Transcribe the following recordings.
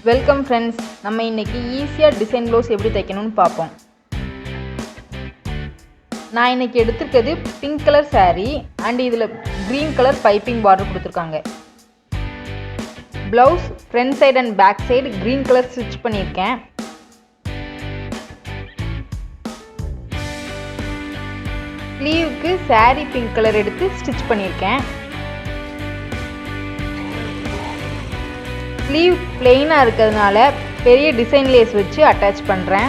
Welcome friends. நம்ம இன்னைக்கு ஈஸியாக டிசைன் ப்ளவுஸ் எப்படி தைக்கணும்னு பார்ப்போம். நான் இன்னைக்கு எடுத்துருக்கிறது பிங்க் கலர் saree அண்ட் இதில் க்ரீன் கலர் பைப்பிங் பார்டர் கொடுத்துருக்காங்க. Blouse front side and back side green colour stitch பண்ணியிருக்கேன். ஸ்லீவுக்கு saree பிங்க் கலர் எடுத்து ஸ்டிச் பண்ணியிருக்கேன். ஸ்லீவ் பிளெயினாக இருக்கிறதுனால பெரிய டிசைன் லேஸ் வச்சு அட்டாச் பண்ணுறேன்.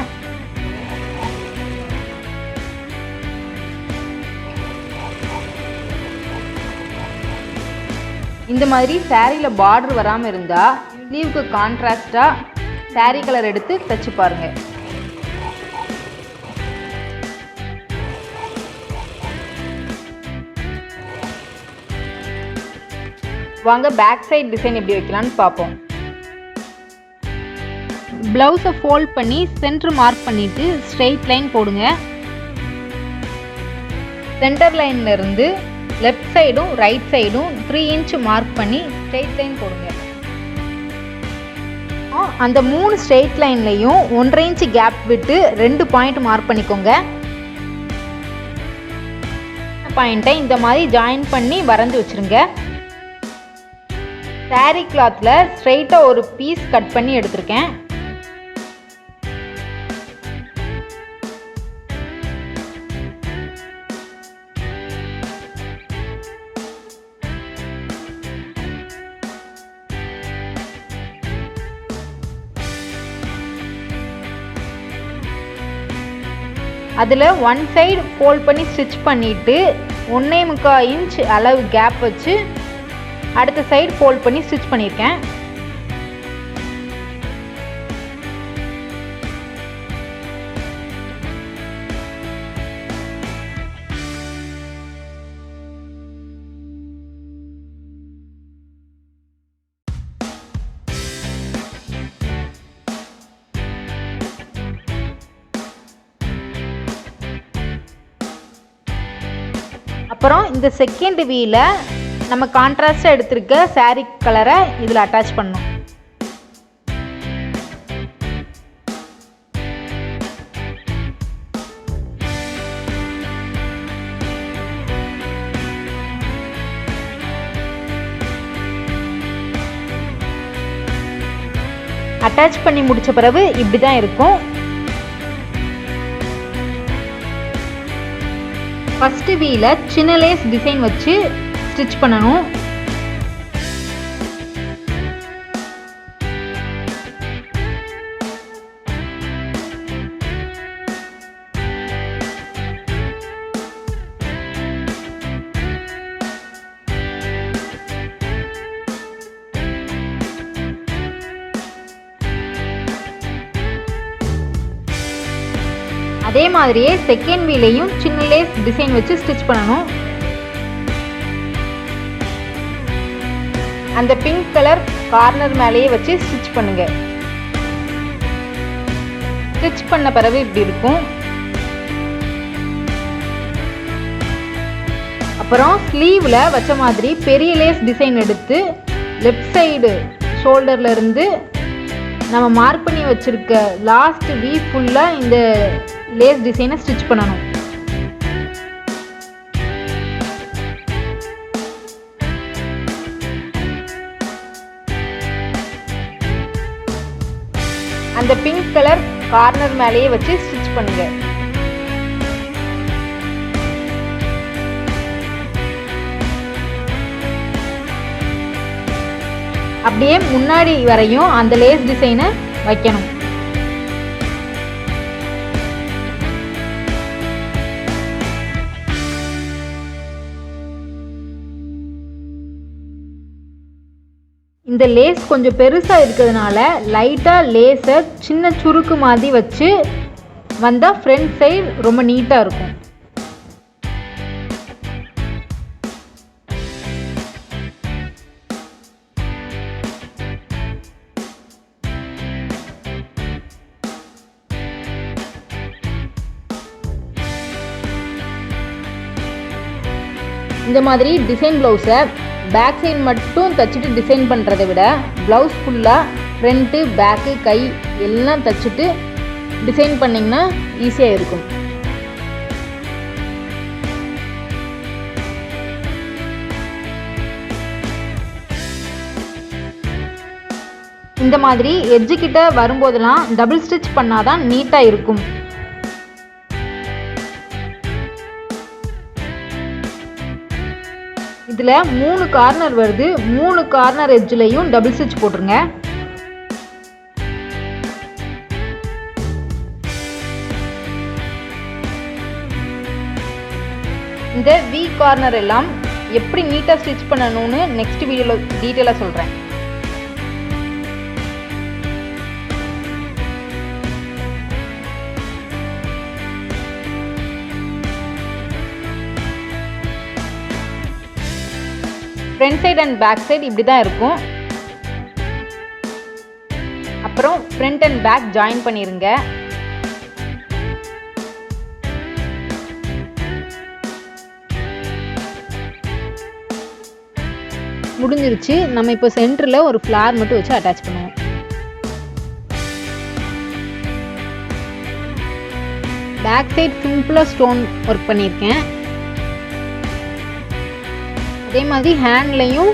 இந்த மாதிரி சாரியில் பார்டர் வராமல் இருந்தால் ஸ்லீவுக்கு கான்ட்ராஸ்டாக சாரீ கலர் எடுத்து தைச்சு பாருங்கள். வாங்க பேக் சைடு டிசைன் எப்படி வைக்கலான்னு பார்ப்போம். ப்ளவுஸை ஃபோல்ட் பண்ணி சென்டர் மார்க் பண்ணிவிட்டு ஸ்ட்ரெயிட் லைன் போடுங்க. சென்டர் லைனில் இருந்து லெஃப்ட் சைடும் ரைட் சைடும் 3 இன்ச் மார்க் பண்ணி ஸ்ட்ரெயிட் லைன் போடுங்க. அந்த 3 ஸ்ட்ரெயிட் லைன்லையும் 1.5 இன்ச் கேப் விட்டு 2 பாயிண்ட் மார்க் பண்ணிக்கோங்க. பாயிண்ட்டை இந்த மாதிரி ஜாயின் பண்ணி வரைஞ்சி வச்சுருங்க. சாரீ கிளாத்தில் ஸ்ட்ரெயிட்டாக ஒரு பீஸ் கட் பண்ணி எடுத்திருக்கேன். அதில் 1 சைடு ஃபோல்ட் பண்ணி ஸ்டிச் பண்ணிவிட்டு 1.25 இன்ச் அளவு கேப் வச்சு அடுத்த சைடு ஃபோல்ட் பண்ணி ஸ்டிச் பண்ணியிருக்கேன். அப்புறம் இந்த செகண்ட் வீல நம்ம கான்ட்ராஸ்டாக எடுத்திருக்க சாரீ கலரை இதில் அட்டாச் பண்ணணும். அட்டாச் பண்ணி முடிச்ச பிறகு இப்படி தான் இருக்கும். ஃபர்ஸ்ட் வீல சின்ன லேஸ் டிசைன் வச்சு ஸ்டிச் பண்ணணும். அதே மாதிரியே செகண்ட் வீலையும் சின்ன லேஸ் டிசைன் வச்சு ஸ்டிச் பண்ணணும். அந்த பிங்க் கலர் கார்னர் மேலேயே வச்சு ஸ்டிச் பண்ணுங்க. ஸ்டிச் பண்ண பிறகு இப்படி இருக்கும். அப்புறம் ஸ்லீவ்ல வச்ச மாதிரி பெரிய லேஸ் டிசைன் எடுத்து லெஃப்ட் சைடு ஷோல்டர்ல இருந்து நம்ம மார்க் பண்ணி வச்சிருக்க லாஸ்ட் வீ ஃபுல்லா இந்த லேஸ் டிசைனை ஸ்டிச் பண்ணணும். அந்த பிங்க் கலர் கார்னர் மேலேயே வச்சு ஸ்டிச் பண்ணுங்க. அப்படியே முன்னாடி வரையும் அந்த லேஸ் டிசைனை வைக்கணும். இந்த லேஸ் கொஞ்சம் பெருசாக இருக்கிறதுனால லைட்டாக லேஸை சின்ன சுருக்கு மாதிரி வச்சு வந்தால் ஃப்ரண்ட் சைடு ரொம்ப நீட்டாக இருக்கும். இந்த மாதிரி டிசைன் ப்ளவுஸை பேக் சைடு மட்டும் தச்சுட்டு டிசைன் பண்ணுறதை விட ப்ளவுஸ் ஃபுல்லாக ஃப்ரண்ட்டு பேக்கு கை எல்லாம் தைச்சிட்டு டிசைன் பண்ணிங்கன்னா ஈஸியாக இருக்கும். இந்த மாதிரி எட்ஜு கிட்ட வரும்போதெல்லாம் டபுள் ஸ்டிச் பண்ணாதான் நீட்டாக இருக்கும். இதில் 3 கார்னர் வருது. 3 கார்னர் எட்ஜ்லையும் டபுள் ஸ்டிச் போட்டுருங்க. இந்த வி கார்னர் எல்லாம் எப்படி நீட்டாக ஸ்டிச் பண்ணணும்னு நெக்ஸ்ட் வீடியோவில் டீட்டெயிலாக சொல்கிறேன். Front side and back side இப்படி தான் இருக்கும். அப்புறம் ஃப்ரண்ட் அண்ட் பேக் ஜாயின் பண்ணிடுங்க. முடிஞ்சிருச்சு. நம்ம இப்போ சென்டரில் ஒரு ஃப்ளார் மட்டும் வச்சு அட்டாச் பண்ணுவோம். பேக் சைடு சிம்பிளாக ஸ்டோன் ஒர்க் பண்ணியிருக்கேன். அதே மாதிரி ஹேண்ட்லையும்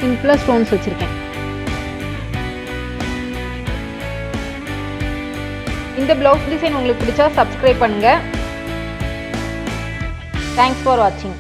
சிம்பிளாக ஸ்டோன்ஸ் வச்சுருக்கேன். இந்த ப்ளவுஸ் டிசைன் உங்களுக்கு பிடிச்சா சப்ஸ்கிரைப் பண்ணுங்கள். தேங்க்ஸ் ஃபார் வாட்சிங்.